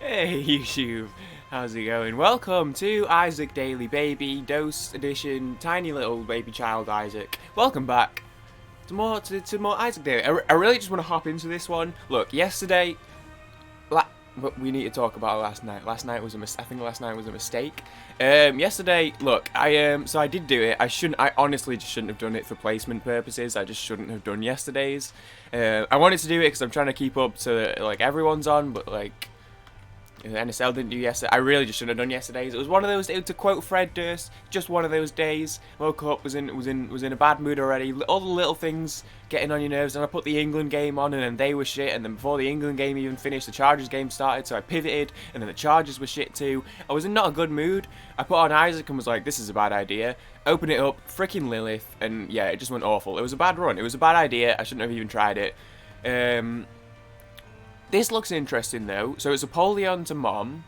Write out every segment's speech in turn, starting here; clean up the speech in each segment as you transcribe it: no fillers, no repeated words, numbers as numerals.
Hey YouTube, how's it going? Welcome to Isaac Daily Baby Dose Edition, tiny little baby child Isaac. Welcome back to more Isaac Daily. I really just want to hop into this one. Look, yesterday, we need to talk about last night. Last night was I think last night was a mistake. Yesterday, look, so I did do it. I honestly just shouldn't have done it for placement purposes. I just shouldn't have done yesterday's. I wanted to do it because I'm trying to keep up to like everyone's on, but like. The NSL didn't do yesterday. I really just shouldn't have done yesterday's. It was one of those. To quote Fred Durst, just one of those days. Woke up, was in a bad mood already. All the little things getting on your nerves. And I put the England game on, and then they were shit. And then before the England game even finished, the Chargers game started. So I pivoted, and then the Chargers were shit too. I was in not a good mood. I put on Isaac and was like, "This is a bad idea." Open it up, freaking Lilith, and yeah, it just went awful. It was a bad run. It was a bad idea. I shouldn't have even tried it. This looks interesting though. So it's Apollyon to Mom.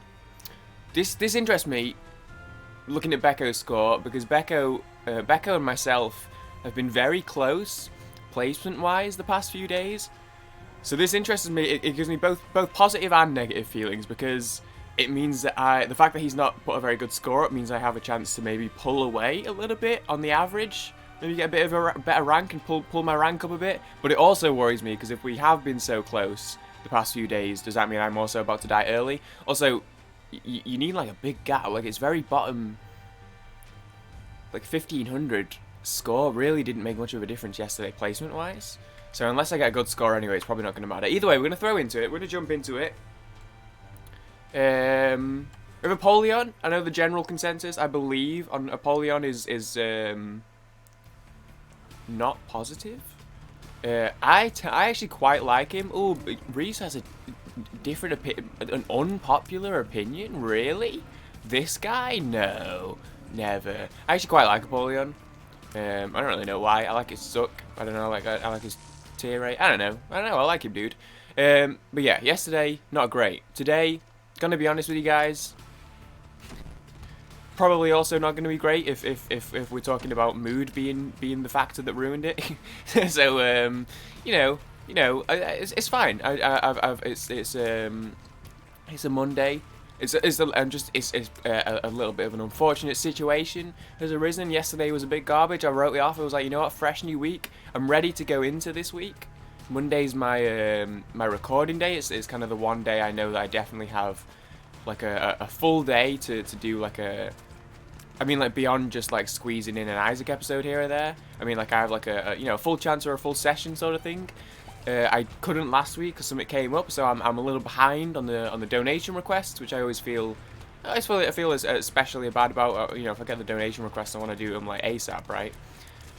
This interests me, looking at Becco's score, because Becco and myself have been very close placement-wise the past few days. So this interests me. It gives me both positive and negative feelings, because it means that the fact that he's not put a very good score up means I have a chance to maybe pull away a little bit on the average. Maybe get a bit of a better rank and pull my rank up a bit. But it also worries me, because if we have been so close the past few days, does that mean I'm also about to die early? Also, you need like a big gap. Like, it's very bottom. Like 1500 score really didn't make much of a difference yesterday placement wise. So unless I get a good score anyway, it's probably not going to matter. Either way, we're going to throw into it. We're going to jump into it. With Apollyon, I know the general consensus, I believe, on Apollyon is not positive. I actually quite like him. Oh, Reese has a different an unpopular opinion. Really? This guy? No, never. I actually quite like Apollyon. I don't really know why. I like his suck. I don't know. I like his tier rate. I don't know. I like him, dude. But yeah, yesterday not great. Today, gonna be honest with you guys. Probably also not going to be great if we're talking about mood being the factor that ruined it. So it's fine. It's a Monday. It's a little bit of an unfortunate situation has arisen. Yesterday was a bit garbage. I wrote it off. I was like, you know what, fresh new week. I'm ready to go into this week. Monday's my my recording day. It's kind of the one day I know that I definitely have like a full day to do like a. I mean, like, beyond just, like, squeezing in an Isaac episode here or there. I mean, like, I have, like, a full chance or a full session sort of thing. I couldn't last week because something came up, so I'm a little behind on the donation requests, which I always feel... I feel especially bad about, if I get the donation requests, I want to do them, like, ASAP, right?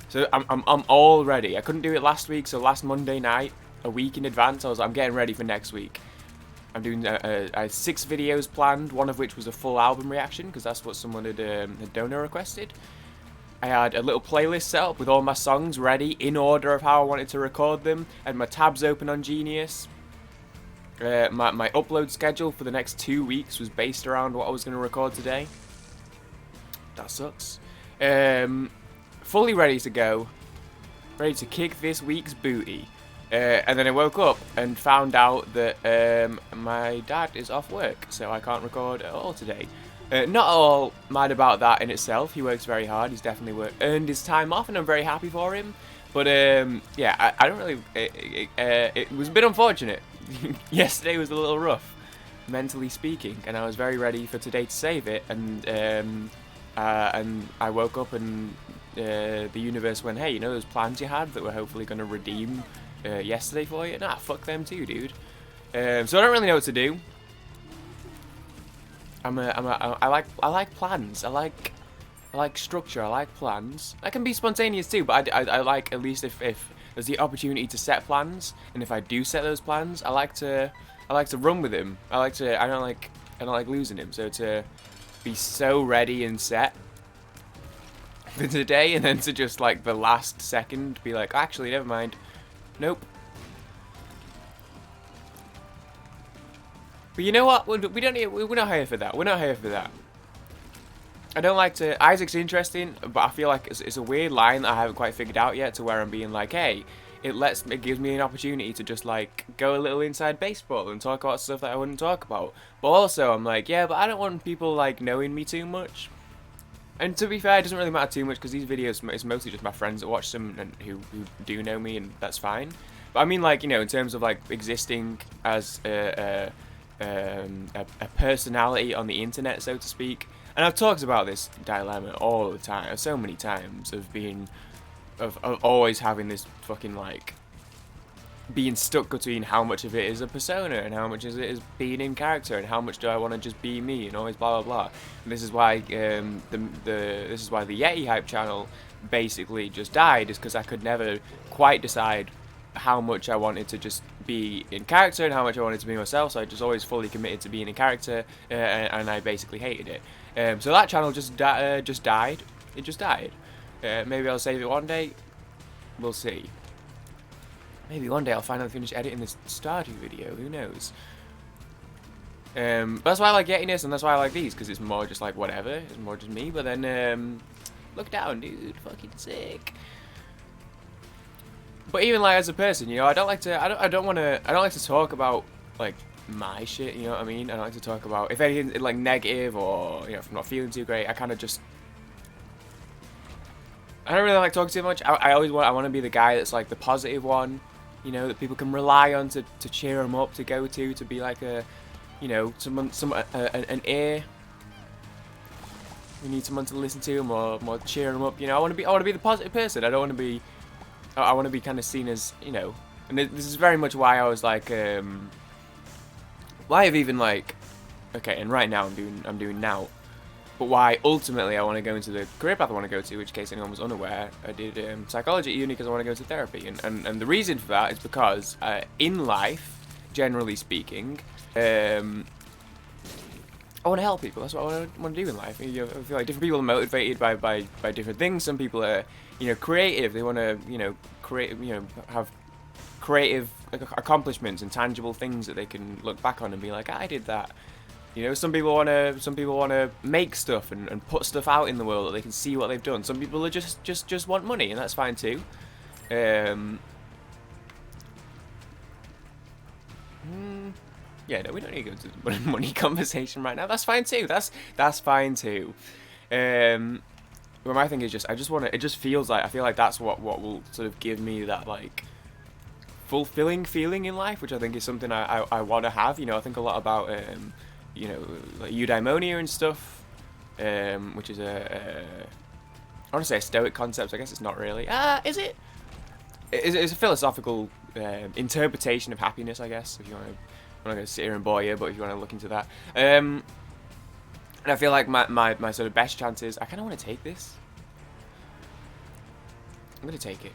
So I'm all ready. I couldn't do it last week, so last Monday night, a week in advance, I was like, I'm getting ready for next week. I'm doing 6 videos planned, one of which was a full album reaction, because that's what someone had donor requested. I had a little playlist set up with all my songs ready, in order of how I wanted to record them. I had my tabs open on Genius. My upload schedule for the next 2 weeks was based around what I was going to record today. That sucks. Fully ready to go. Ready to kick this week's booty. And then I woke up and found out that my dad is off work, so I can't record at all today. Not all mad about that in itself. He works very hard. He's definitely earned his time off, and I'm very happy for him. But yeah, I don't really. It was a bit unfortunate. Yesterday was a little rough, mentally speaking, and I was very ready for today to save it. And I woke up and the universe went, "Hey, you know those plans you had that were hopefully going to redeem." Yesterday for you? Nah, fuck them too, dude. So I don't really know what to do. I like plans. I like structure. I like plans. I can be spontaneous too, but I like, at least if there's the opportunity to set plans, and if I do set those plans, I like to run with him. I don't like losing him. So to be so ready and set for today, and then to just like the last second be like, actually, never mind. Nope. But you know what? We're not here for that. We're not here for that. I don't like to... Isaac's interesting, but I feel like it's a weird line that I haven't quite figured out yet, to where I'm being like, hey, it gives me an opportunity to just like go a little inside baseball and talk about stuff that I wouldn't talk about. But also I'm like, yeah, but I don't want people like knowing me too much. And to be fair, it doesn't really matter too much because these videos, it's mostly just my friends that watch them and who do know me, and that's fine. But I mean, like, you know, in terms of like existing as a personality on the internet, so to speak. And I've talked about this dilemma all the time, so many times, of always having this fucking like being stuck between how much of it is a persona and how much of it is being in character and how much do I want to just be me and always blah blah blah. And this is why this is why the Yeti hype channel basically just died, is because I could never quite decide how much I wanted to just be in character and how much I wanted to be myself. So I just always fully committed to being in character, and I basically hated it. So that channel just died. It just died. Maybe I'll save it one day. We'll see. Maybe one day I'll finally finish editing this Stardew video, who knows. But that's why I like Yetiness, and that's why I like these, because it's more just like whatever, it's more just me. But then, look down, dude, fucking sick. But even like as a person, you know, I don't like to talk about like my shit, you know what I mean? I don't like to talk about, if anything like negative or, you know, if I'm not feeling too great, I kind of just, I don't really like talking too much. I want to be the guy that's like the positive one, you know, that people can rely on to cheer them up, to go to be like a, you know, an ear. We need someone to listen to them or more cheer them up. You know, I want to be the positive person. I don't want to be. I want to be kind of seen as, you know, and this is very much why I was like, why I've even like, okay, and right now I'm doing now. But why ultimately I want to go into the career path I want to go to, which in case anyone was unaware, I did psychology at uni because I want to go to therapy. And the reason for that is because in life, generally speaking, I want to help people. That's what I want to do in life. You know, I feel like different people are motivated by different things. Some people are, you know, creative. They want to, you know, have creative accomplishments and tangible things that they can look back on and be like, I did that. You know, some people want to make stuff and put stuff out in the world that they can see what they've done. Some people are just want money, and that's fine too. Yeah, no, we don't need to go to the money conversation right now. That's fine too. That's fine too. But my thing is just, it just feels like, I feel like that's what will sort of give me that like fulfilling feeling in life, which I think is something I want to have. You know, I think a lot about you know, like eudaimonia and stuff, which is I want to say a Stoic concept. I guess it's not really. Is it? It's a philosophical interpretation of happiness, I guess. If you want to, I'm not going to sit here and bore you, but if you want to look into that, and I feel like my sort of best chances. I kind of want to take this. I'm going to take it.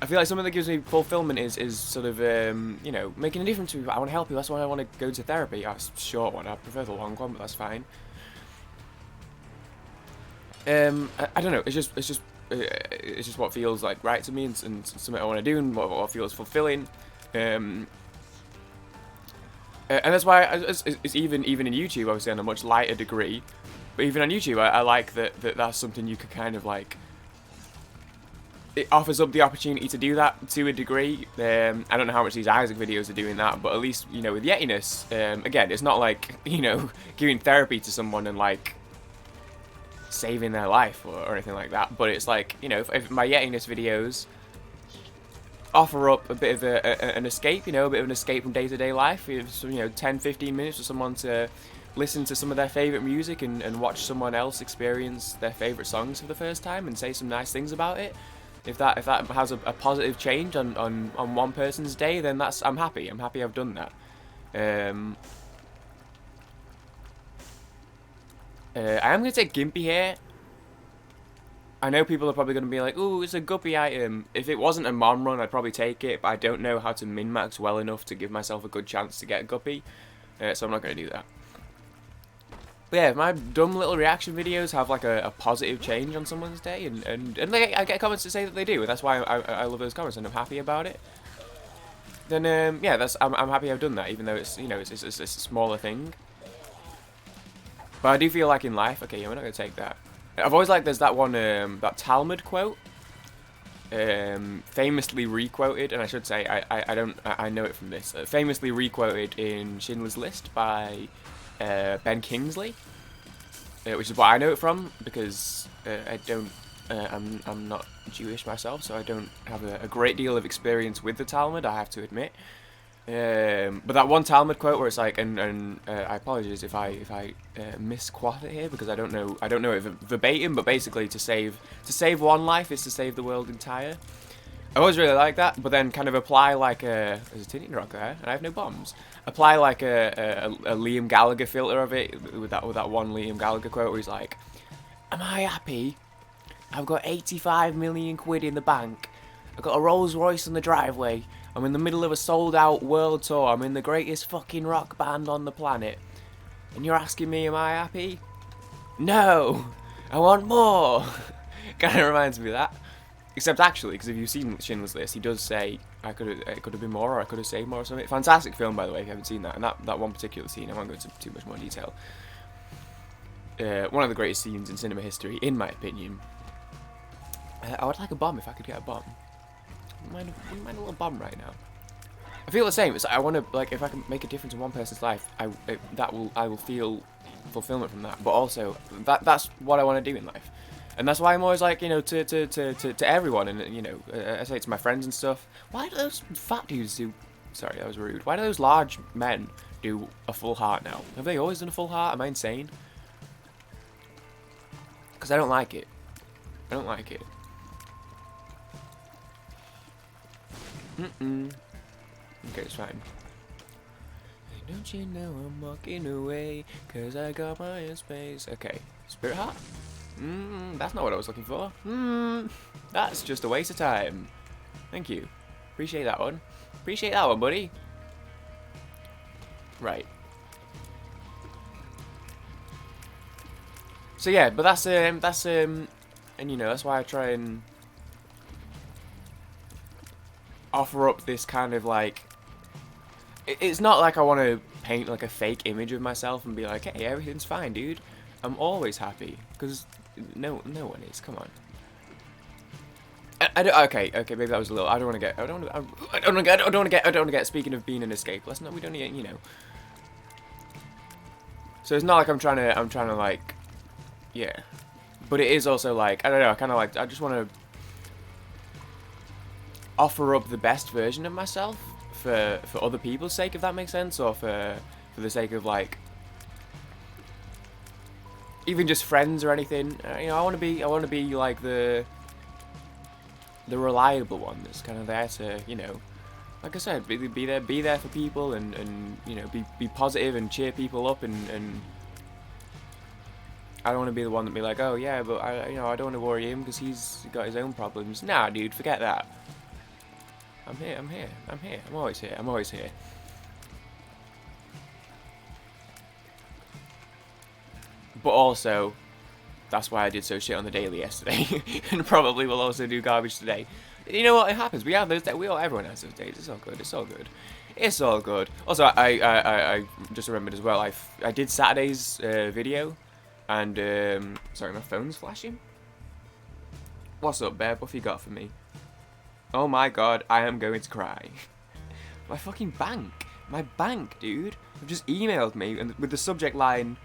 I feel like something that gives me fulfillment is sort of, you know, making a difference to people. I want to help you. That's why I want to go to therapy. That's a short one. I prefer the long one, but that's fine. I don't know. It's just what feels like right to me, and something I want to do, and what feels fulfilling. And that's why it's even in YouTube, obviously on a much lighter degree. But even on YouTube, I like that's something you could kind of like. It offers up the opportunity to do that to a degree. I don't know how much these Isaac videos are doing that, but at least, you know, with Yetiness, again, it's not like, you know, giving therapy to someone and like saving their life or anything like that. But it's like, you know, if my Yetiness videos offer up a bit of an escape, you know, a bit of an escape from day-to-day life, you know, 10-15 minutes for someone to listen to some of their favourite music and watch someone else experience their favourite songs for the first time and say some nice things about it. If that has a positive change on one person's day, then I'm happy. I'm happy I've done that. I am going to take Gimpy here. I know people are probably going to be like, ooh, it's a guppy item. If it wasn't a Mon run, I'd probably take it, but I don't know how to min-max well enough to give myself a good chance to get a guppy, so I'm not going to do that. But yeah, if my dumb little reaction videos have like a positive change on someone's day, and I get comments to say that they do, and that's why I love those comments and I'm happy about it. Then yeah, I'm happy I've done that, even though it's, you know, it's a smaller thing. But I do feel like in life, okay, yeah, we're not gonna take that. I've always liked there's that one that Talmud quote. famously requoted, and I should say I know it from this. Famously requoted in Schindler's List by Ben Kingsley, which is what I know it from because I don't. I'm not Jewish myself, so I don't have a great deal of experience with the Talmud, I have to admit. But that one Talmud quote where it's like, and I apologize if I misquote it here because I don't know it verbatim, but basically to save one life is to save the world entire. I always really like that, but then kind of apply like there's a tinting rock there, and I have no bombs. Apply like a Liam Gallagher filter of it with that one Liam Gallagher quote where he's like, "Am I happy? I've got 85 million quid in the bank. I've got a Rolls Royce in the driveway. I'm in the middle of a sold-out world tour. I'm in the greatest fucking rock band on the planet. And you're asking me, am I happy? No! I want more!" Kind of reminds me of that. Except actually, because if you've seen Schindler's List, he does say, it could have been more, or I could have saved more or something. Fantastic film, by the way, if you haven't seen that. And that one particular scene, I won't go into too much more detail. One of the greatest scenes in cinema history, in my opinion. I would like a bomb if I could get a bomb. Wouldn't mind a little bomb right now. I feel the same. It's like I want to, like, if I can make a difference in one person's life, I will feel fulfillment from that. But also, that's what I want to do in life, and that's why I'm always like, you know, to everyone, and you know, I say it to my friends and stuff. Why do those fat dudes do? Sorry, that was rude. Why do those large men do a full heart now? Have they always done a full heart? Am I insane? Because I don't like it. I don't like it. Okay, it's fine. Don't you know I'm walking away, 'cause I got my own space. Okay, Spirit Heart? That's not what I was looking for. That's just a waste of time. Thank you. Appreciate that one. Appreciate that one, buddy. Right. So yeah, but that's and you know, that's why I try and offer up this kind of like, it's not like I want to paint like a fake image of myself and be like, hey, everything's fine, dude. I'm always happy, because no one is. Come on. Okay, maybe that was a little. I don't want to get. Speaking of being an escape, let's not. We don't need, you know. So it's not like I'm trying to like, yeah. But it is also like, I don't know. I kind of like. I just want to offer up the best version of myself for other people's sake, if that makes sense, or for the sake of like even just friends or anything. You know, I want to be like the reliable one that's kind of there to, you know, like I said, be there for people and you know, be positive and cheer people up, and I don't want to be the one that be like, oh yeah, but I don't want to worry him because he's got his own problems. Nah, dude, forget that. I'm here. I'm always here. But also, that's why I did so shit on the daily yesterday, and probably will also do garbage today. You know what? It happens. We have those days. Everyone has those days. It's all good. Also, I just remembered as well. I did Saturday's video, and sorry, my phone's flashing. What's up, Bear? What have you got for me? Oh my god, I am going to cry. My fucking bank. My bank, dude. Have just emailed me and with the subject line.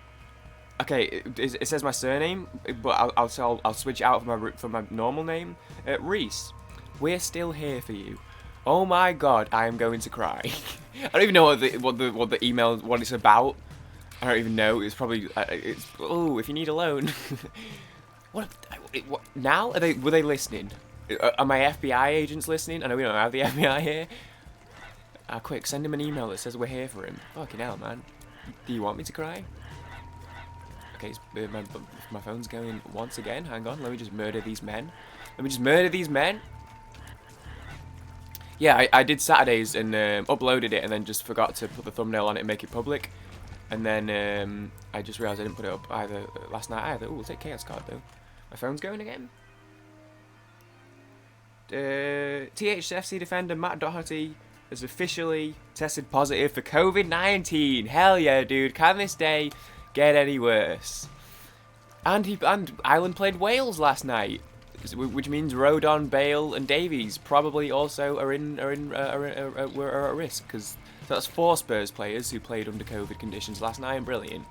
Okay, it says my surname, but I'll switch it out for my normal name. Reese, we're still here for you. Oh my god, I am going to cry. I don't even know what the email, what it's about. I don't even know. It's probably if you need a loan. What now? Were they listening? Are my FBI agents listening? I know we don't have the FBI here. Quick, send him an email that says we're here for him. Fucking hell, man. Do you want me to cry? Okay, my phone's going once again. Hang on, let me just murder these men. Yeah, I did Saturdays and uploaded it and then just forgot to put the thumbnail on it and make it public. And then I just realised I didn't put it up either last night either. Ooh, we'll take Chaos Card though. My phone's going again. THFC defender Matt Doherty has officially tested positive for COVID-19. Hell yeah, dude. Can this day get any worse? And Ireland played Wales last night. which means Rodon, Bale, and Davies probably also are at risk, because that's 4 Spurs players who played under COVID conditions last night, and brilliant.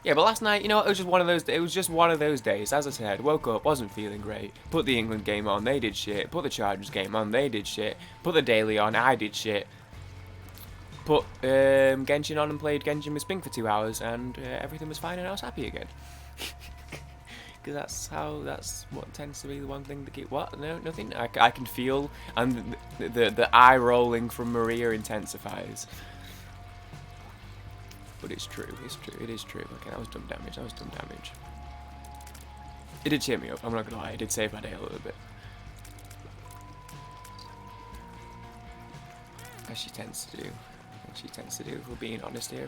Yeah, but last night, you know, it was just one of those. It was just one of those days. As I said, woke up, wasn't feeling great. Put the England game on, they did shit. Put the Chargers game on, they did shit. Put the Daily on, I did shit. Put Genshin on and played Genshin with Spink for 2 hours, and everything was fine, and I was happy again. Because that's what tends to be the one thing that keep what? No, nothing. I can feel, and the eye rolling from Maria intensifies. But it's true, it is true. Okay, that was dumb damage, It did cheer me up, I'm not gonna lie, it did save my day a little bit. As she tends to do. If we're being honest here,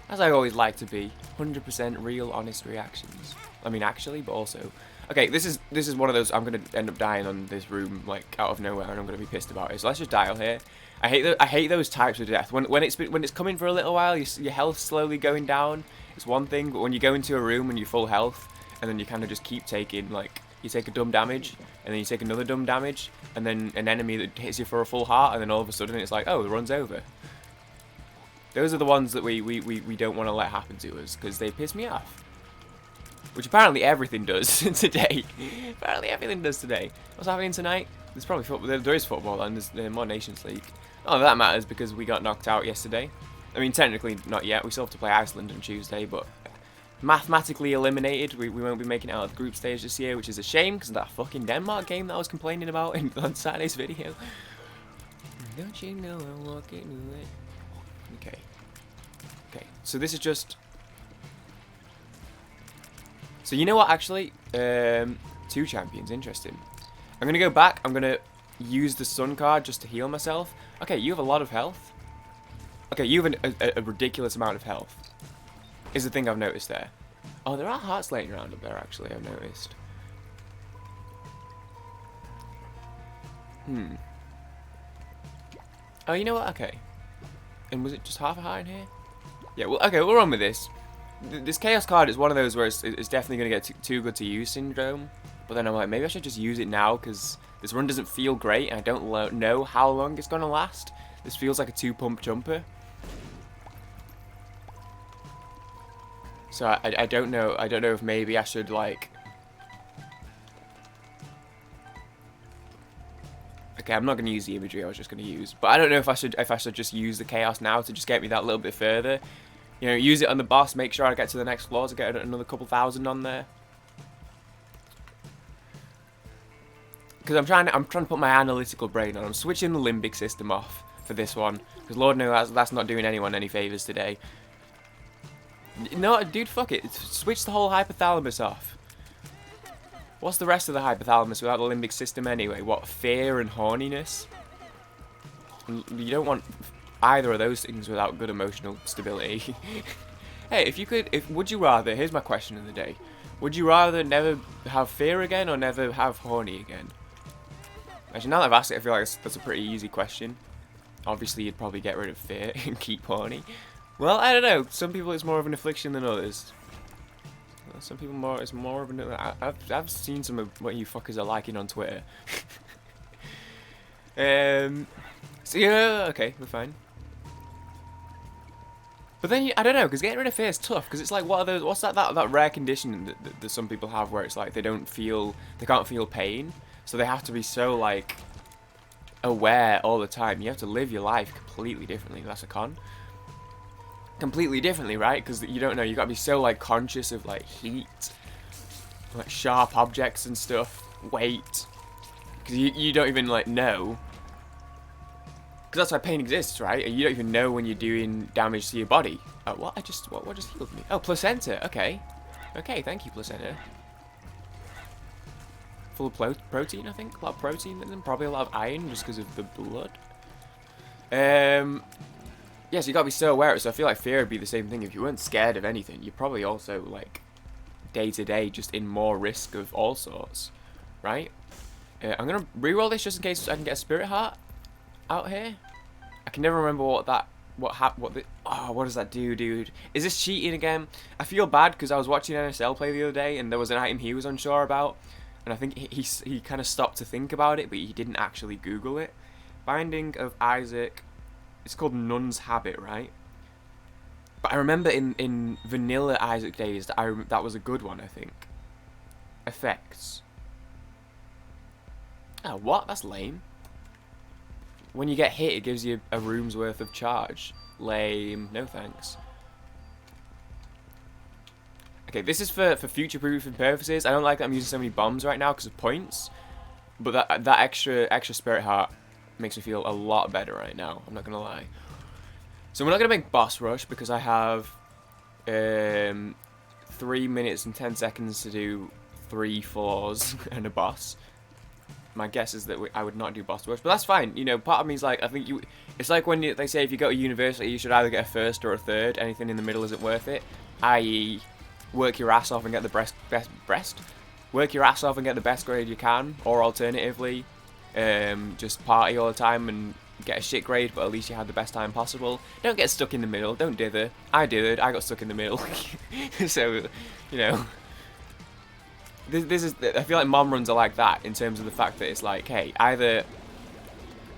As I always like to be, 100% real, honest reactions. I mean, actually, but also... Okay, this is one of those, I'm gonna end up dying on this room, like, out of nowhere, and I'm gonna be pissed about it. So let's just dial here. I hate those types of death. When it's coming for a little while, your health slowly going down. It's one thing, but when you go into a room and you're full health, and then you kind of just keep taking, like, you take a dumb damage, and then you take another dumb damage, and then an enemy that hits you for a full heart, and then all of a sudden it's like, oh, it runs over. Those are the ones that we don't want to let happen to us, because they piss me off. Which apparently everything does today. Apparently everything does today. What's happening tonight? There's probably football. There is football, and there's more Nations League. Oh, that matters because we got knocked out yesterday. I mean, technically not yet. We still have to play Iceland on Tuesday, but mathematically eliminated. We won't be making it out of the group stage this year, which is a shame because of that fucking Denmark game that I was complaining about on Saturday's video. Don't you know I'm walking away? Okay. Okay. So this is just. So you know what? Actually, 2 champions. Interesting. I'm gonna go back. I'm gonna use the sun card just to heal myself. Okay, you have a lot of health. Okay, you have a ridiculous amount of health. Is the thing I've noticed there. Oh, there are hearts laying around up there, actually, I've noticed. Oh, you know what? Okay. And was it just half a heart in here? Yeah, well, okay, we'll run with this. This Chaos card is one of those where it's definitely going to get too good to use syndrome. But then I'm like, maybe I should just use it now because this run doesn't feel great and I don't know how long it's going to last. This feels like a 2-pump jumper. So I don't know. I don't know if maybe I should like. Okay, I'm not going to use the imagery I was just going to use, but I don't know if I should just use the chaos now to just get me that little bit further. You know, use it on the boss, make sure I get to the next floor to get another couple thousand on there. Because I'm trying to put my analytical brain on. I'm switching the limbic system off for this one, because Lord knows that's not doing anyone any favors today. No, dude, fuck it. Switch the whole hypothalamus off. What's the rest of the hypothalamus without the limbic system anyway? What, fear and horniness? You don't want either of those things without good emotional stability. Hey, would you rather, here's my question of the day. Would you rather never have fear again or never have horny again? Actually, now that I've asked it, I feel like that's a pretty easy question. Obviously, you'd probably get rid of fear and keep horny. Well, I don't know. Some people it's more of an affliction than others. Some people it's more of an. I've seen some of what you fuckers are liking on Twitter. So yeah, okay, we're fine. But then I don't know, because getting rid of fear is tough. Because it's like, what are those? What's that rare condition that some people have where it's like they can't feel pain, so they have to be so like aware all the time. You have to live your life completely differently. That's a con. Completely differently, right? Because you don't know. You got to be so like conscious of like heat, like sharp objects and stuff, weight. Because you don't even like know. Because that's why pain exists, right? You don't even know when you're doing damage to your body. Oh, what? What just healed me? Oh, placenta. Okay. Okay, thank you, placenta. Full of protein, I think. A lot of protein in them. Probably a lot of iron just because of the blood. Yeah, so you gotta be so aware of it. So I feel like fear would be the same thing. If you weren't scared of anything, you're probably also, like, day to day just in more risk of all sorts. Right? I'm gonna reroll this just in case I can get a spirit heart out here. I can never remember what that what does that do, dude? Is this cheating again? I feel bad because I was watching NSL play the other day and there was an item he was unsure about, and I think he kind of stopped to think about it, but he didn't actually Google it. Binding of Isek. It's called Nun's Habit, right? But I remember in vanilla Isaac days that was a good one, I think. Effects. Oh, what? That's lame. When you get hit, it gives you a room's worth of charge. Lame. No thanks. Okay, this is for future-proofing purposes. I don't like that I'm using so many bombs right now because of points. But that extra spirit heart makes me feel a lot better right now. I'm not going to lie. So we're not going to make boss rush because I have 3 minutes and 10 seconds to do 3 floors and a boss. My guess is that I would not do boss rush, but that's fine. You know, part of me is like, I think it's like when they say if you go to university, you should either get a first or a third. Anything in the middle isn't worth it. I.e., work your ass off and get the work your ass off and get the best grade you can, or alternatively, just party all the time and get a shit grade, but at least you had the best time possible. Don't get stuck in the middle. Don't dither. I dithered. I got stuck in the middle. So, you know. This is. I feel like mom runs are like that in terms of the fact that it's like, hey, either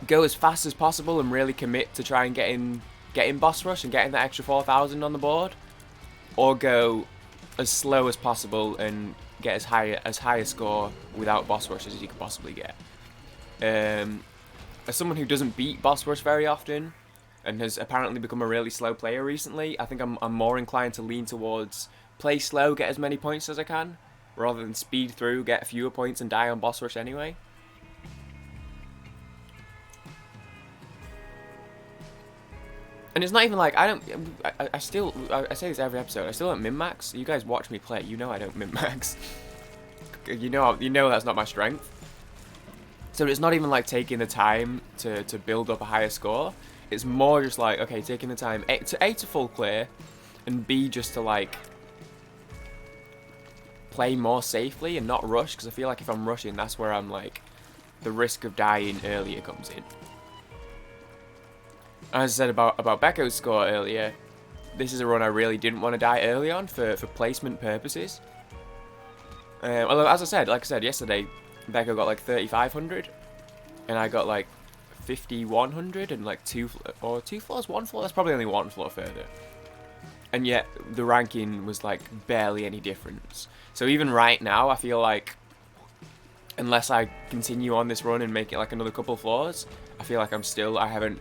go as fast as possible and really commit to try and getting boss rush and getting that extra 4,000 on the board, or go as slow as possible and get as high a score without boss rush as you could possibly get. As someone who doesn't beat boss rush very often and has apparently become a really slow player recently, I think I'm more inclined to lean towards play slow, get as many points as I can, rather than speed through, get fewer points and die on boss rush anyway. And it's not even like I say this every episode, I still don't min-max. You guys watch me play, you know I don't min-max. you know that's not my strength. So it's not even like taking the time to build up a higher score. It's more just like, okay, taking the time A to full clear, and B just to like play more safely and not rush, because I feel like if I'm rushing, that's where I'm like, the risk of dying earlier comes in. As I said about Becco's score earlier, this is a run I really didn't want to die early on for placement purposes. Although, as I said, yesterday, Becco got like 3,500, and I got like 5,100, and like two floors, one floor. That's probably only one floor further. And yet the ranking was like barely any difference. So even right now, I feel like unless I continue on this run and make it like another couple floors, I feel like I haven't.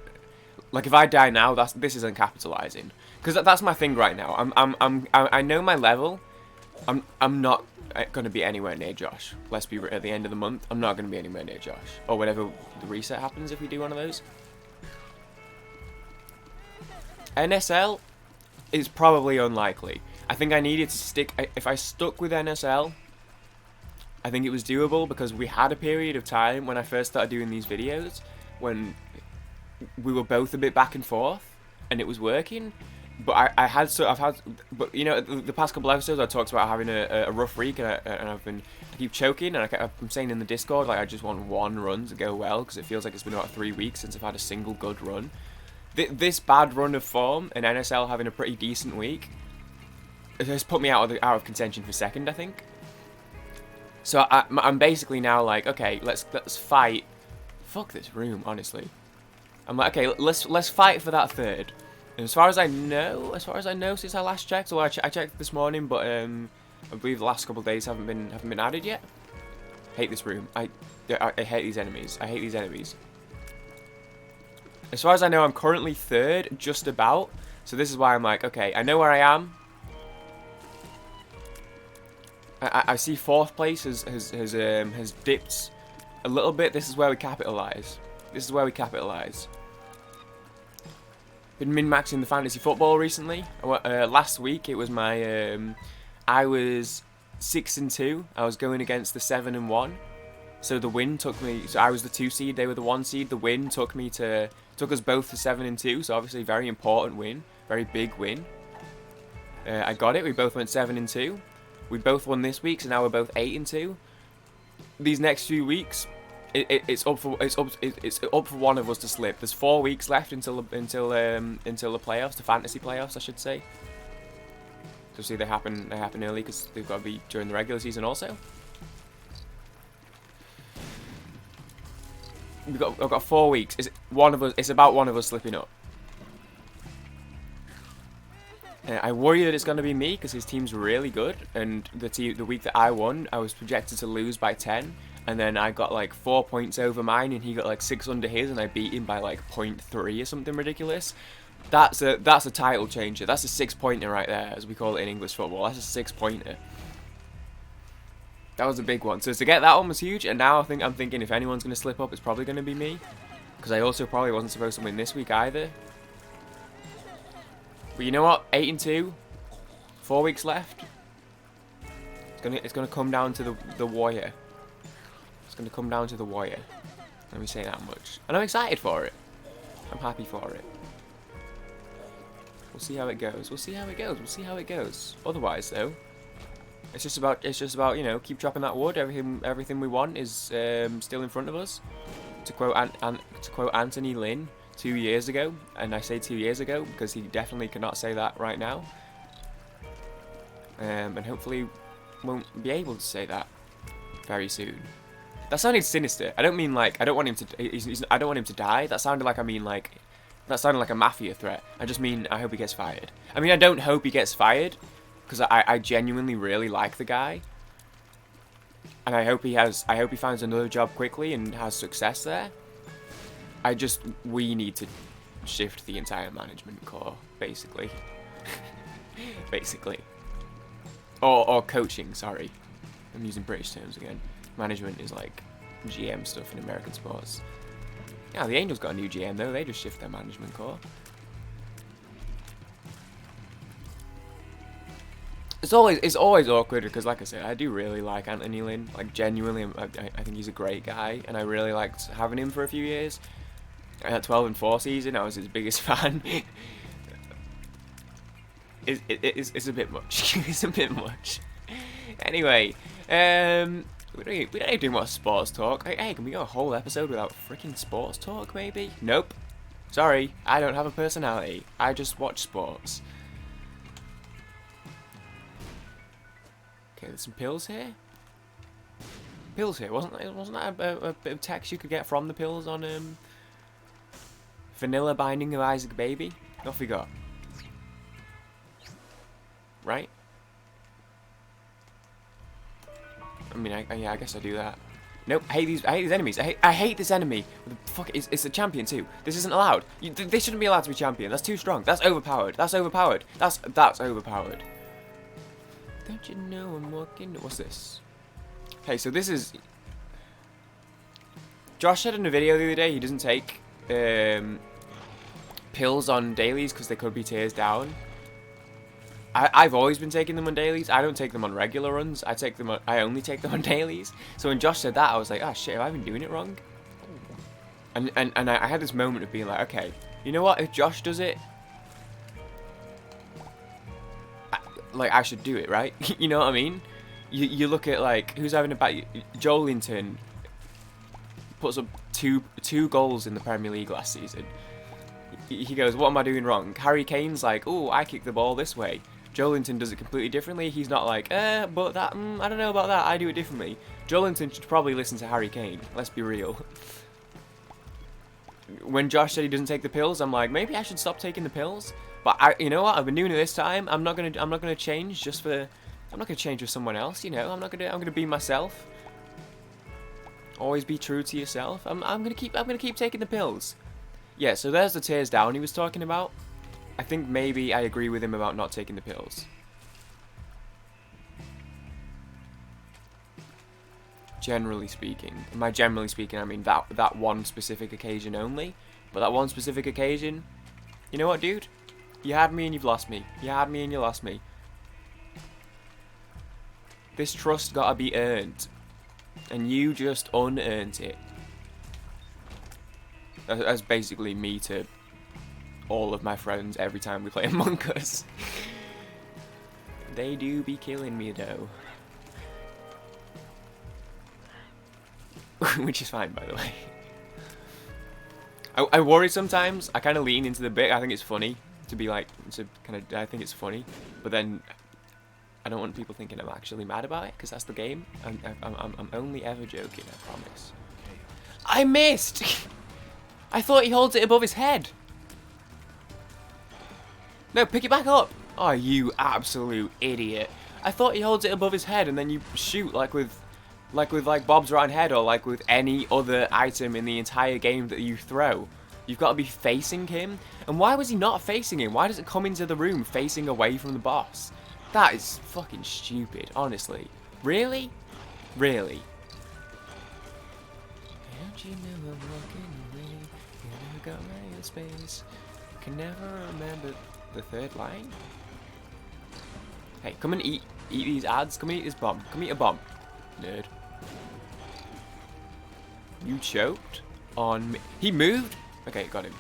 Like if I die now, this isn't capitalizing, because that's my thing right now. I know my level. I'm not going to be anywhere near Josh. Let's be at the end of the month. I'm not going to be anywhere near Josh, or whenever the reset happens if we do one of those. NSL is probably unlikely. I think I needed to stick. If I stuck with NSL, I think it was doable, because we had a period of time when I first started doing these videos when we were both a bit back and forth, and it was working. But but you know, the past couple episodes I talked about having a rough week, and I keep choking, and I'm saying in the Discord like I just want one run to go well, because it feels like it's been about 3 weeks since I've had a single good run. This bad run of form and NSL having a pretty decent week, it has put me out of contention for second, I think. So I'm basically now like, okay, let's fight. Fuck this room, honestly. I'm like, okay, let's fight for that third. And as far as I know, since I last checked, well, I checked this morning, but I believe the last couple of days haven't been added yet. Hate this room. I hate these enemies. I hate these enemies. As far as I know, I'm currently third, just about. So this is why I'm like, okay, I know where I am. I see fourth place has dipped a little bit. This is where we capitalize. Been min-maxing the fantasy football recently. Last week it was my I was 6-2. I was going against the 7-1. So the win took me. So I was the 2 seed. They were the 1 seed. The win took us both to 7-2. So obviously very important win, very big win. I got it. We both went 7-2. We both won this week, so now we're both 8-2. These next few weeks, it's up for one of us to slip. There's 4 weeks left until the playoffs, the fantasy playoffs, I should say. So see, they happen early because they've got to be during the regular season also. I've got 4 weeks. It's about one of us slipping up. I worry that it's going to be me because his team's really good, and the week that I won, I was projected to lose by 10, and then I got like 4 points over mine, and he got like 6 under his, and I beat him by like 0.3 or something ridiculous. That's a title changer. That's a 6-pointer right there, as we call it in English football. That's a 6-pointer. That was a big one. So to get that one was huge, and now I'm thinking if anyone's going to slip up, it's probably going to be me, because I also probably wasn't supposed to win this week either. But you know what? 8-2, 4 weeks left. It's gonna come down to the wire. It's gonna come down to the wire. Let me say that much. And I'm excited for it. I'm happy for it. We'll see how it goes. We'll see how it goes. We'll see how it goes. Otherwise, though, it's just about you know, keep chopping that wood. Everything we want is still in front of us. To quote Anthony Lynn 2 years ago, and I say 2 years ago because he definitely cannot say that right now, and hopefully won't be able to say that very soon. That sounded sinister. I don't mean like I don't want him to. I don't want him to die. That sounded like that sounded like a mafia threat. I just mean I hope he gets fired. I mean I don't hope he gets fired because I genuinely really like the guy, and I hope he finds another job quickly and has success there. We need to shift the entire management core, basically. Basically. Or coaching, sorry. I'm using British terms again. Management is like GM stuff in American sports. Yeah, the Angels got a new GM though, they just shift their management core. It's always awkward because, like I said, I do really like Anthony Lynn. Like, genuinely, I think he's a great guy, and I really liked having him for a few years. At 12-4 season, I was his biggest fan. It's a bit much. It's a bit much. Anyway, we don't need to do more sports talk. Hey, can we go a whole episode without freaking sports talk, maybe? Nope. Sorry, I don't have a personality. I just watch sports. Okay, there's some pills here. Pills here. Wasn't that a bit of text you could get from the pills on Vanilla Binding of Isaac Baby? Off we got. Right? I mean, yeah, I guess I do that. Nope, I hate these enemies. I hate this enemy. Fuck, it's a champion too. This isn't allowed. They shouldn't be allowed to be champion. That's too strong. That's overpowered. That's overpowered. That's overpowered. Don't you know I'm walking? What's this? Okay, so this is. Josh said in a video the other day he doesn't take pills on dailies because they could be tears down. I've always been taking them on dailies. I don't take them on regular runs. I only take them on dailies. So when Josh said that, I was like, oh shit, have I been doing it wrong? And I had this moment of being like, okay, you know what? If Josh does it, I should do it, right? You know what I mean? You look at like who's having a bad. Joelinton puts up two goals in the Premier League last season. He goes, what am I doing wrong? Harry Kane's like, oh, I kick the ball this way. Joelinton does it completely differently. He's not like, but that, I don't know about that. I do it differently. Joelinton should probably listen to Harry Kane. Let's be real. When Josh said he doesn't take the pills, I'm like, maybe I should stop taking the pills. But you know what? I've been doing it this time. I'm not gonna change just for. I'm not gonna change for someone else. You know, I'm gonna be myself. Always be true to yourself. I'm gonna keep taking the pills. Yeah, so there's the tears down he was talking about. I think maybe I agree with him about not taking the pills. Generally speaking. And by generally speaking, I mean that one specific occasion only. But that one specific occasion, you know what, dude? You had me and you've lost me. You had me and you lost me. This trust gotta be earned. And you just unearned it. That's basically me to all of my friends every time we play Among Us. They do be killing me though. which is fine, by the way. I worry sometimes. I kind of lean into the bit. I think it's funny to be like, I think it's funny, but then I don't want people thinking I'm actually mad about it, because that's the game. I'm only ever joking, I promise. I missed! I thought he holds it above his head. No, pick it back up. Oh, you absolute idiot. I thought he holds it above his head and then you shoot like with Bob's round head, or like with any other item in the entire game that you throw. You've got to be facing him. And why was he not facing him? Why does it come into the room facing away from the boss? That is fucking stupid, honestly. Really? Really? Don't you know I'm walking away? You never got my space. Can never remember the third line. Hey, come and eat these ads. Come and eat this bomb. Come eat a bomb, nerd. You choked on me. He moved. Okay, got him.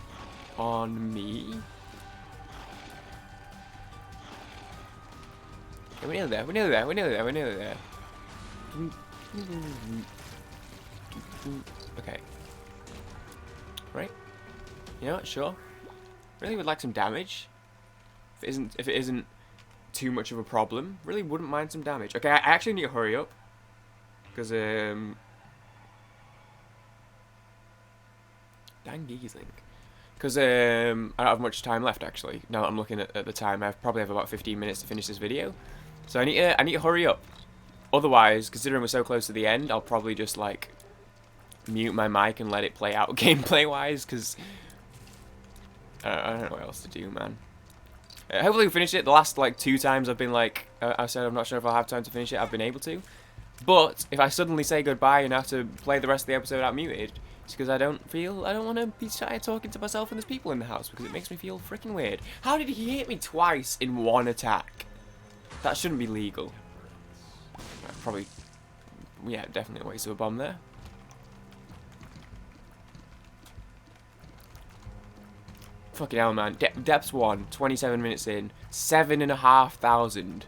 On me. Okay, we're nearly there. We're nearly there. We're nearly there. We're nearly there. Okay. Right. You know what? Sure. Really would like some damage. If it isn't too much of a problem, really wouldn't mind some damage. Okay, I actually need to hurry up because dang Giesling. Because I don't have much time left actually. Now that I'm looking at the time, I probably have about 15 minutes to finish this video. So I need to hurry up. Otherwise, considering we're so close to the end, I'll probably just like mute my mic and let it play out gameplay wise, because I don't know what else to do, man. Hopefully we finish it. The last like 2 times I've been like, I said I'm not sure if I'll have time to finish it, I've been able to. But if I suddenly say goodbye and have to play the rest of the episode out muted, it's because I don't want to be shy talking to myself and there's people in the house, because it makes me feel freaking weird. How did he hit me twice in one attack? That shouldn't be legal. Probably, yeah, definitely a waste of a bomb there. Fucking hell, man. Depths 1, 27 minutes in, 7,500.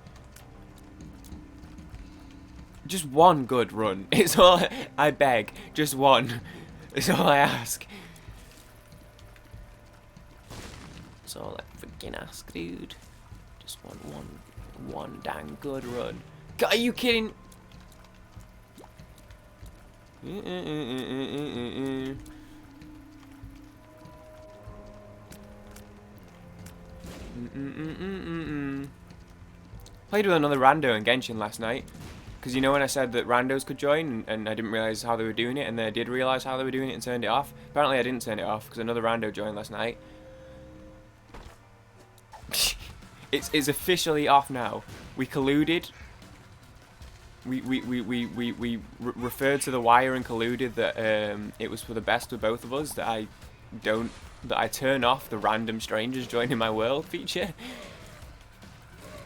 Just one good run. It's all I beg. Just one. It's all I ask. That's all I freaking ask, dude. Just one dang good run. God, are you kidding? Played with another rando in Genshin last night, because you know when I said that randos could join and I didn't realise how they were doing it, and then I did realise how they were doing it and turned it off. Apparently I didn't turn it off because another rando joined last night. It's officially off now. We colluded. We referred to the wire and colluded that it was for the best for both of us that I turn off the random strangers joining my world feature.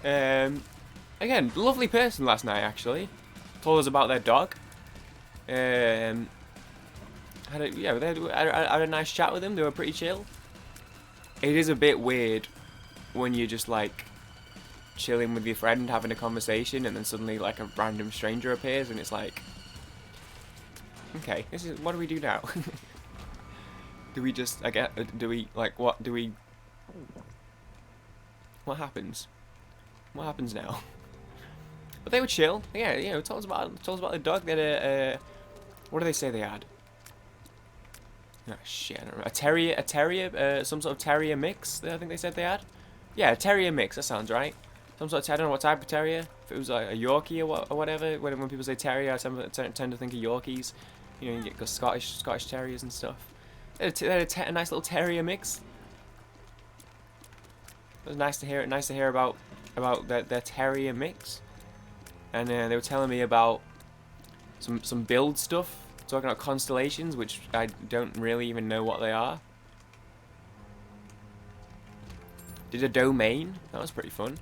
Again, lovely person last night actually. Told us about their dog. Had a nice chat with them. They were pretty chill. It is a bit weird when you're just like chilling with your friend, having a conversation, and then suddenly like a random stranger appears, and it's like, okay, what do we do now? Do we just, what happens? What happens now? But they were chill. Yeah, you know, told us about the dog. They had what do they say they had? Oh shit, I don't remember. A terrier, some sort of terrier mix, I think they said they had. Yeah, a terrier mix, that sounds right. Some sort of, I don't know what type of terrier. If it was like a Yorkie or whatever. When people say terrier, I tend to think of Yorkies. You know, you get Scottish terriers and stuff. They had a nice little terrier mix. It was nice to hear. Nice to hear about their terrier mix. And they were telling me about some build stuff. Talking about constellations, which I don't really even know what they are. Did a domain. That was pretty fun.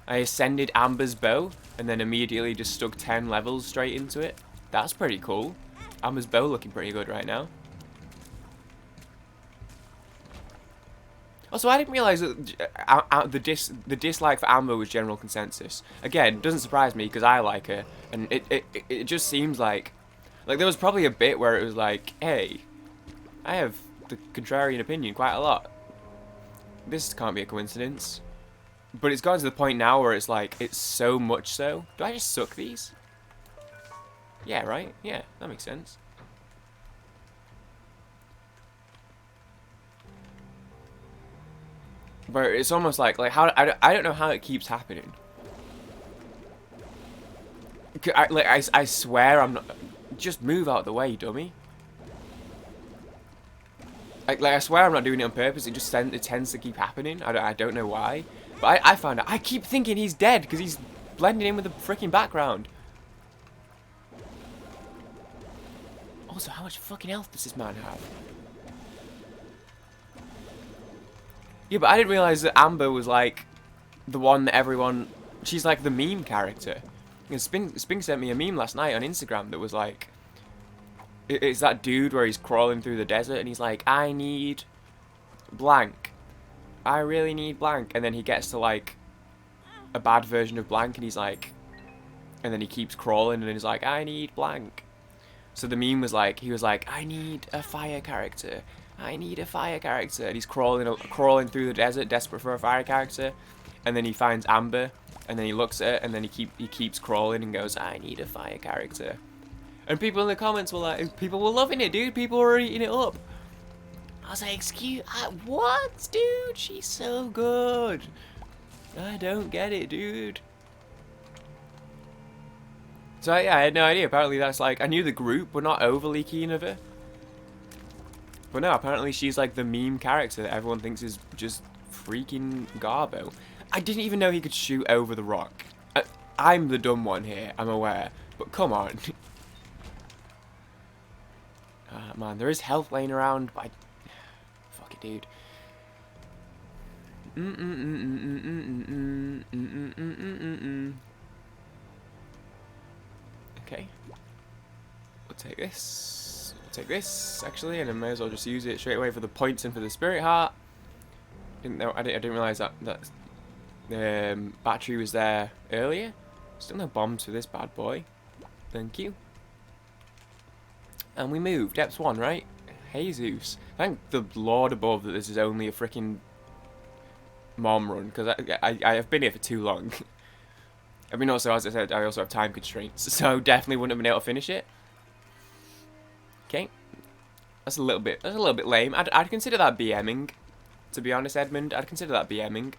I ascended Amber's bow and then immediately just stuck 10 levels straight into it. That's pretty cool. Amber's bow looking pretty good right now. Also, I didn't realise that the dislike for Amber was general consensus. Again, doesn't surprise me because I like her, and it just seems like Like, there was probably a bit where it was like, hey, I have the contrarian opinion quite a lot. This can't be a coincidence. But it's gotten to the point now where it's like, it's so much so. Do I just suck these? Yeah, right? Yeah, that makes sense. But it's almost like how I don't know how it keeps happening. I swear I'm not. Just move out the way, dummy. I swear I'm not doing it on purpose. It just tends to keep happening. I don't know why. But I found out. I keep thinking he's dead because he's blending in with the freaking background. Also, how much fucking health does this man have? Yeah, but I didn't realize that Amber was like the one that everyone. She's like the meme character. And Spink sent me a meme last night on Instagram that was like, it's that dude where he's crawling through the desert and he's like, I need blank. I really need blank. And then he gets to like a bad version of blank and he's like, and then he keeps crawling and he's like, I need blank. So the meme was like, he was like, I need a fire character. I need a fire character. And he's crawling through the desert, desperate for a fire character. And then he finds Amber, and then he looks at it, and then he keeps crawling and goes, I need a fire character. And people in the comments were like, people were loving it, dude. People were eating it up. I was like, what, dude? She's so good. I don't get it, dude. So yeah, I had no idea. Apparently that's like, I knew the group were not overly keen of her. But no, apparently she's like the meme character that everyone thinks is just freaking Garbo. I didn't even know he could shoot over the rock. I'm the dumb one here, I'm aware. But come on. Man, there is health laying around, but fuck it, dude. Okay. We'll take this. We'll take this, actually, and I may as well just use it straight away for the points and for the spirit heart. I didn't realize that battery was there earlier. Still no bombs for this bad boy. Thank you. And we moved. Depths 1, right? Jesus. Thank the Lord above that this is only a freaking mom run, because I have been here for too long. I mean, also, as I said, I also have time constraints, so definitely wouldn't have been able to finish it. Okay. That's a little bit lame. I'd consider that BMing. To be honest, Edmund, I'd consider that BMing.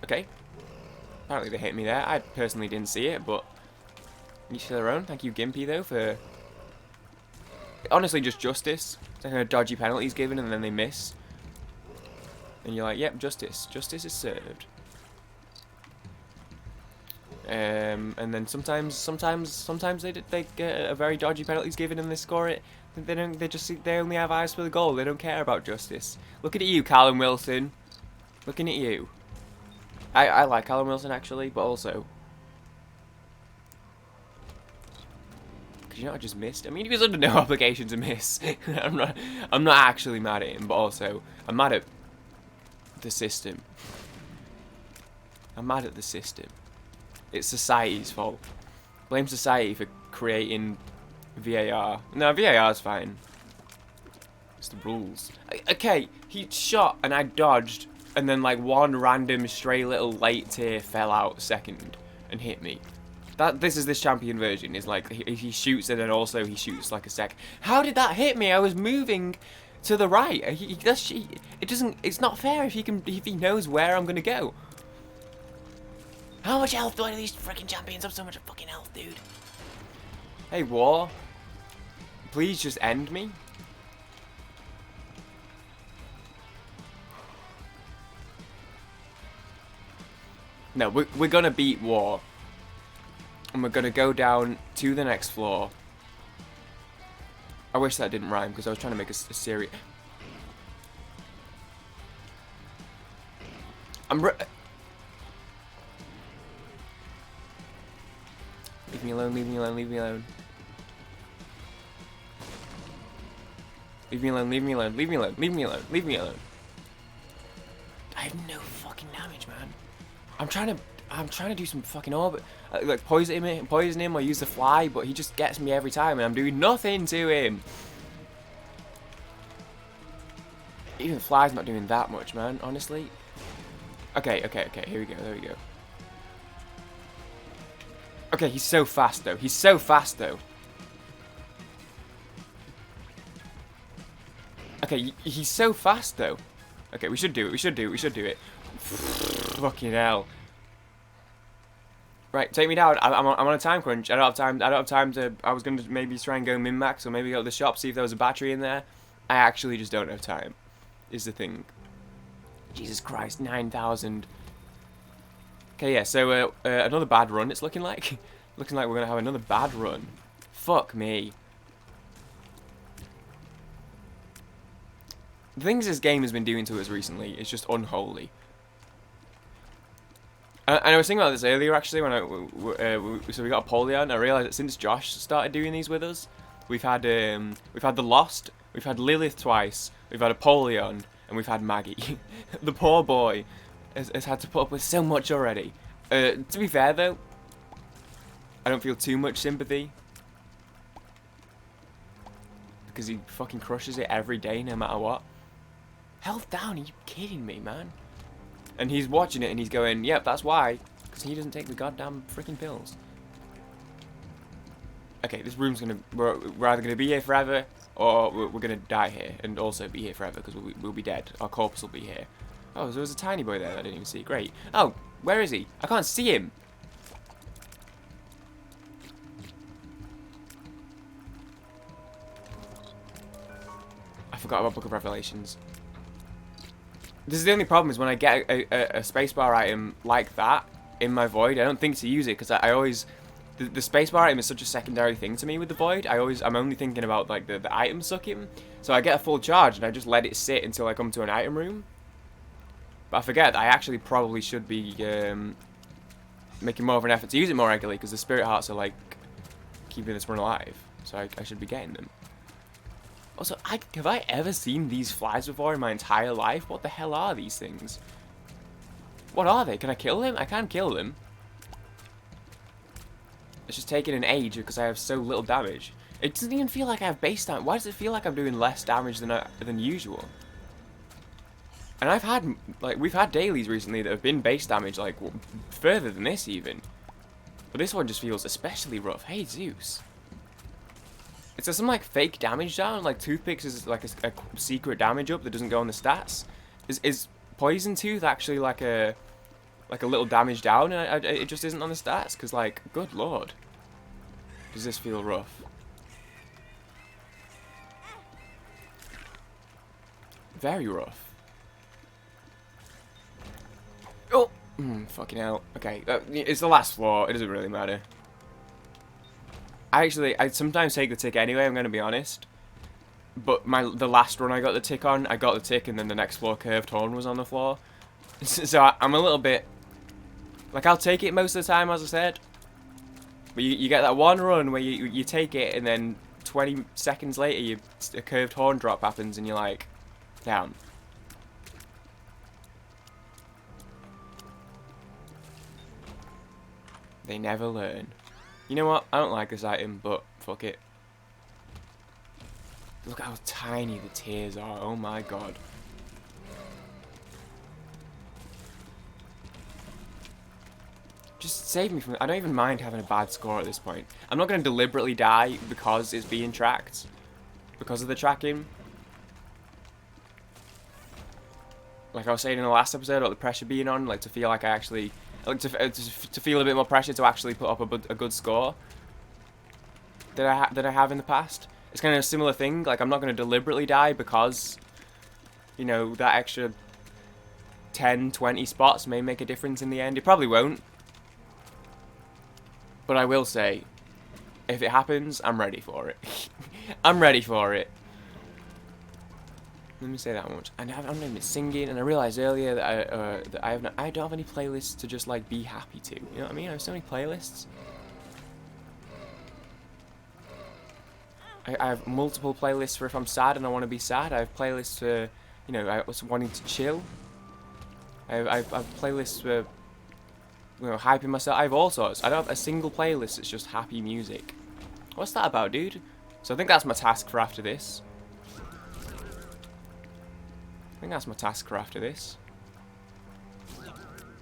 Okay. Apparently they hit me there. I personally didn't see it, but each to their own. Thank you, Gimpy, though, for honestly just justice. It's like a dodgy penalties given and then they miss. And you're like, yep, justice. Justice is served. And then sometimes they get a very dodgy penalties given and they score it. They only have eyes for the goal. They don't care about justice. Looking at you, Callum Wilson. Looking at you. I like Callum Wilson actually, but also, because you know I just missed. I mean, he was under no obligation to miss. I'm not actually mad at him, but also I'm mad at the system. I'm mad at the system. It's society's fault. Blame society for creating VAR. No, VAR's fine. It's the rules. Okay, he shot and I dodged, and then like one random stray little late tier fell out second and hit me. This is this champion version. Is like he shoots and then also he shoots like a sec. How did that hit me? I was moving to the right. It's not fair if he knows where I'm gonna go. How much health do I do these freaking champions have? So much fucking health, dude. Hey, War. Please just end me. No, we're gonna beat War. And we're gonna go down to the next floor. I wish that didn't rhyme because I was trying to make a series. Leave me alone, leave me alone, leave me alone. Leave me alone, leave me alone, leave me alone, leave me alone, leave me alone. I have no fucking damage, man. I'm trying to do some fucking orbit, like poison him or use the fly, but he just gets me every time and I'm doing nothing to him. Even the fly's not doing that much, man, honestly. Okay, here we go, there we go. Okay, he's so fast though, he's so fast though. Okay, he's so fast though. Okay, we should do it. Fucking hell. Right, take me down. I'm on a time crunch. I don't have time to. I was gonna maybe try and go min max or maybe go to the shop, see if there was a battery in there. I actually just don't have time. Is the thing. Jesus Christ, 9,000. Okay, yeah. So another bad run. It's looking like. Looking like we're gonna have another bad run. Fuck me. The things this game has been doing to us recently is just unholy. And I was thinking about this earlier, actually, when so we got Apollyon, and I realised that since Josh started doing these with us, we've had the Lost, we've had Lilith twice, we've had Apollyon, and we've had Maggie. The poor boy has had to put up with so much already. To be fair, though, I don't feel too much sympathy. Because he fucking crushes it every day, no matter what. Health down, are you kidding me, man? And he's watching it and he's going, yep, that's why. Because he doesn't take the goddamn freaking pills. Okay, this room's gonna... We're either gonna be here forever, or we're gonna die here. And also be here forever, because we'll be dead. Our corpse will be here. Oh, so there was a tiny boy there that I didn't even see. Great. Oh, where is he? I can't see him. I forgot about Book of Revelations. This is the only problem, is when I get a spacebar item like that in my void, I don't think to use it, because I always... The spacebar item is such a secondary thing to me with the void. I'm only thinking about like the item sucking. So I get a full charge and I just let it sit until I come to an item room. But I forget that I actually probably should be making more of an effort to use it more regularly, because the spirit hearts are like keeping this run alive. So I should be getting them. Also, have I ever seen these flies before in my entire life? What the hell are these things? What are they? Can I kill them? I can't kill them. It's just taking an age because I have so little damage. It doesn't even feel like I have base damage. Why does it feel like I'm doing less damage than usual? And we've had dailies recently that have been base damage, like, further than this even. But this one just feels especially rough. Hey, Zeus. Is there some, like, fake damage down? Like, Toothpicks is, like, a secret damage up that doesn't go on the stats? Is Poison Tooth actually, like a little damage down and it just isn't on the stats? Because, like, good lord. Does this feel rough? Very rough. Oh! Fucking hell. Okay, it's the last floor. It doesn't really matter. I sometimes take the tick anyway, I'm going to be honest. But the last run I got the tick on, I got the tick and then the next floor curved horn was on the floor. So I'm a little bit... Like, I'll take it most of the time, as I said. But you get that one run where you take it and then 20 seconds later a curved horn drop happens and you're like, down. They never learn. You know what? I don't like this item, but fuck it. Look how tiny the tears are. Oh my god. Just save me from... I don't even mind having a bad score at this point. I'm not going to deliberately die because it's being tracked. Because of the tracking. Like I was saying in the last episode about the pressure being on, like to feel like I actually... Like to feel a bit more pressure to actually put up a good score that I have in the past. It's kind of a similar thing. Like, I'm not going to deliberately die because, you know, that extra 10, 20 spots may make a difference in the end. It probably won't. But I will say, if it happens, I'm ready for it. I'm ready for it. Let me say that much. I'm not even singing, and I realized earlier that I don't have any playlists to just like be happy to. You know what I mean? I have so many playlists. I have multiple playlists for if I'm sad and I want to be sad. I have playlists for, you know, I was wanting to chill. I've playlists for, you know, hyping myself. I have all sorts. I don't have a single playlist that's just happy music. What's that about, dude? So I think that's my task for after this.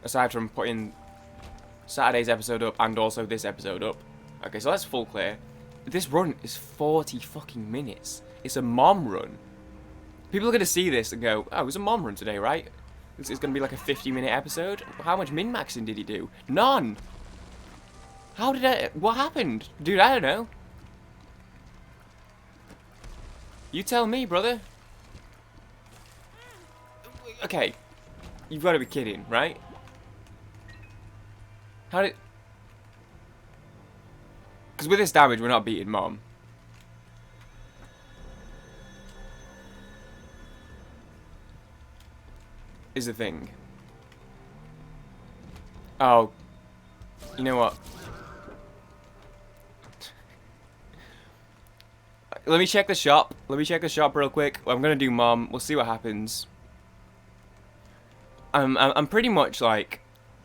Aside from putting Saturday's episode up and also this episode up. Okay, so that's full clear. This run is 40 fucking minutes. It's a mom run. People are going to see this and go, oh, it was a mom run today, right? It's going to be like a 50-minute episode. How much min-maxing did he do? None! How did I... What happened? Dude, I don't know. You tell me, brother. Okay. You've got to be kidding, right? How did... Because with this damage, we're not beating Mom. Is the thing. Oh. You know what? Let me check the shop. Let me check the shop real quick. I'm gonna do Mom. We'll see what happens. I'm pretty much like...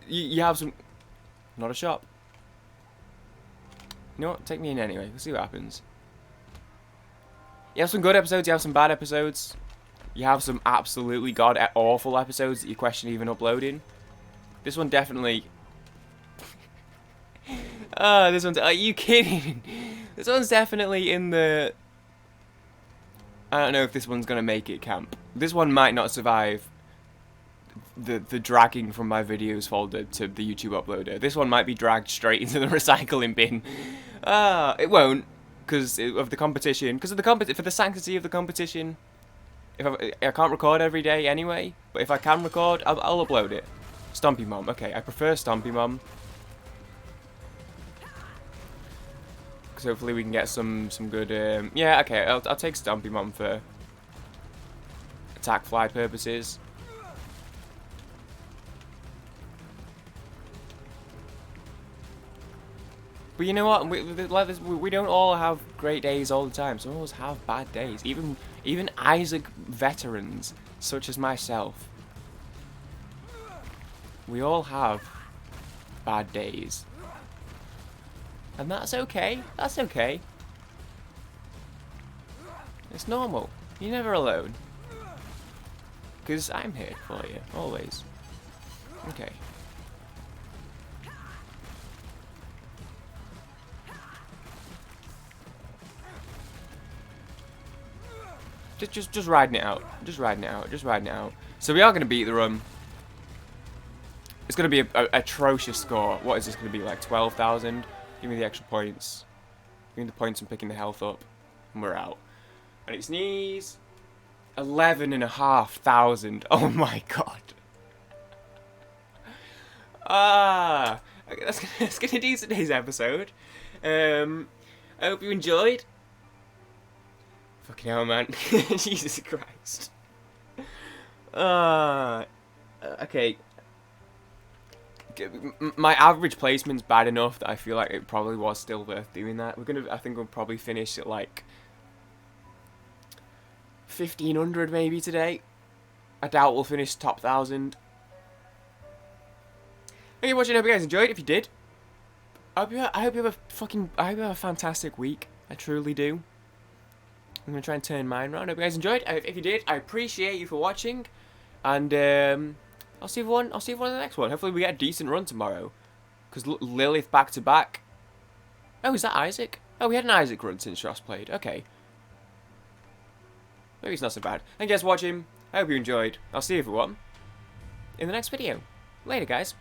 You have some... Not a shop. You know what? Take me in anyway. We'll see what happens. You have some good episodes. You have some bad episodes. You have some absolutely god-awful episodes that you question even uploading. This one definitely... this one's... Are you kidding? This one's definitely in the... I don't know if this one's going to make it, camp. This one might not survive the dragging from my videos folder to the YouTube uploader. This one might be dragged straight into the recycling bin. It won't, because of the competition. Because of the for the sanctity of the competition. If I can't record every day anyway, but if I can record, I'll upload it. Stompy Mom. Okay, I prefer Stompy Mom. Because hopefully we can get some good... yeah, okay, I'll take Stompy Mom for attack fly purposes. But you know what? We don't all have great days all the time. Some of us have bad days. Even Isek veterans, such as myself. We all have bad days. And that's okay. That's okay. It's normal. You're never alone. Because I'm here for you, always. Okay. Just riding it out. Just riding it out. Just riding it out. So we are going to beat the run. It's going to be a atrocious score. What is this going to be, like 12,000? Give me the extra points. Give me the points and picking the health up. And we're out. And it needs 11,500. Oh my god. Okay, that's going to do today's episode. I hope you enjoyed. Fucking hell, man. Jesus Christ. Okay. My average placement's bad enough that I feel like it probably was still worth doing that. I think we'll probably finish at like 1,500 maybe today. I doubt we'll finish top 1,000. Thank you for watching. I hope you guys enjoyed. If you did, I hope you have a fantastic week. I truly do. I'm gonna try and turn mine around. I hope you guys enjoyed. If you did, I appreciate you for watching, and I'll see everyone in the next one. Hopefully we get a decent run tomorrow, because Lilith back to back. Oh, is that Isek? Oh, we had an Isek run since Ross played. Okay, maybe it's not so bad. Thank you guys for watching. I hope you enjoyed. I'll see everyone in the next video. Later, guys.